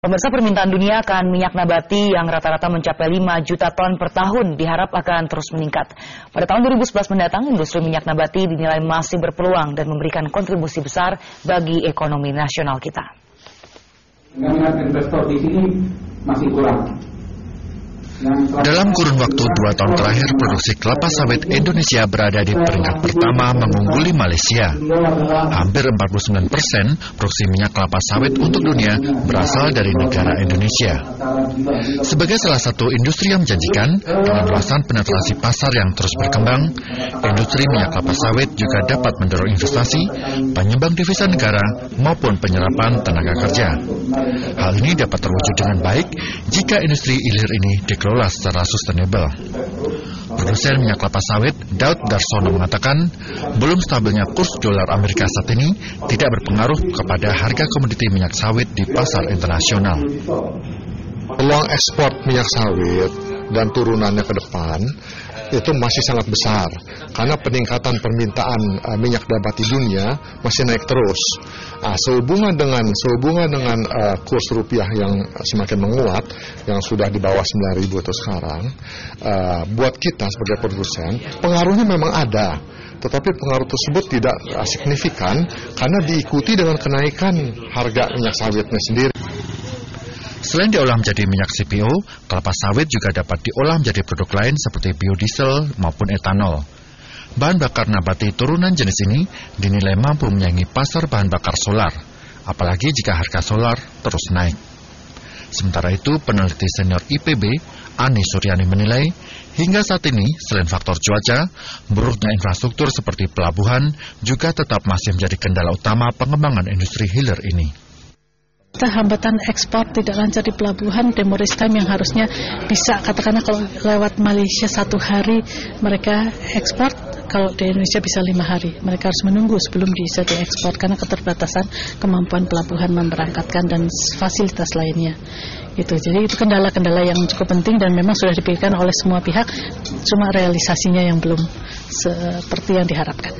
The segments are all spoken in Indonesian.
Pemirsa, permintaan dunia akan minyak nabati yang rata-rata mencapai 5 juta ton per tahun diharap akan terus meningkat. Pada tahun 2011 mendatang, industri minyak nabati dinilai masih berpeluang dan memberikan kontribusi besar bagi ekonomi nasional kita. Minat investor di sini masih kurang. Dalam kurun waktu 2 tahun terakhir, produksi kelapa sawit Indonesia berada di peringkat pertama mengungguli Malaysia. Hampir 49% produksi minyak kelapa sawit untuk dunia berasal dari negara Indonesia. Sebagai salah satu industri yang menjanjikan, dengan luasan penetrasi pasar yang terus berkembang, industri minyak kelapa sawit juga dapat mendorong investasi, penyumbang devisa negara, maupun penyerapan tenaga kerja. Hal ini dapat terwujud dengan baik jika industri hilir ini dikelola secara sustainable. Produsen minyak kelapa sawit Daud Darsono mengatakan, belum stabilnya kurs dolar Amerika saat ini tidak berpengaruh kepada harga komoditi minyak sawit di pasar internasional. Peluang ekspor minyak sawit dan turunannya ke depan itu masih sangat besar karena peningkatan permintaan minyak nabati dunia masih naik terus. Sehubungan dengan kurs rupiah yang semakin menguat, yang sudah di bawah 9.000 atau sekarang, buat kita sebagai produsen pengaruhnya memang ada, tetapi pengaruh tersebut tidak signifikan karena diikuti dengan kenaikan harga minyak sawitnya sendiri. Selain diolah menjadi minyak CPO, kelapa sawit juga dapat diolah menjadi produk lain seperti biodiesel maupun etanol. Bahan bakar nabati turunan jenis ini dinilai mampu menyaingi pasar bahan bakar solar, apalagi jika harga solar terus naik. Sementara itu, peneliti senior IPB, Ani Suryani menilai, hingga saat ini, selain faktor cuaca, buruknya infrastruktur seperti pelabuhan juga tetap masih menjadi kendala utama pengembangan industri hilir ini. Hambatan ekspor tidak lancar di pelabuhan, demurrage time yang harusnya bisa, katakanlah kalau lewat Malaysia 1 hari mereka ekspor, kalau di Indonesia bisa 5 hari. Mereka harus menunggu sebelum bisa diekspor karena keterbatasan kemampuan pelabuhan memberangkatkan dan fasilitas lainnya. Jadi itu kendala-kendala yang cukup penting dan memang sudah dipikirkan oleh semua pihak, cuma realisasinya yang belum seperti yang diharapkan.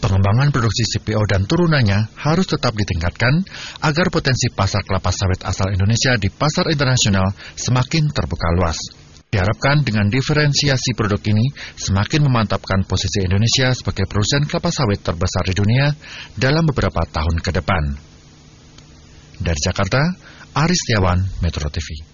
Pengembangan produksi CPO dan turunannya harus tetap ditingkatkan agar potensi pasar kelapa sawit asal Indonesia di pasar internasional semakin terbuka luas. Diharapkan dengan diferensiasi produk ini semakin memantapkan posisi Indonesia sebagai produsen kelapa sawit terbesar di dunia dalam beberapa tahun ke depan. Dari Jakarta, Aris Setiawan, Metro TV.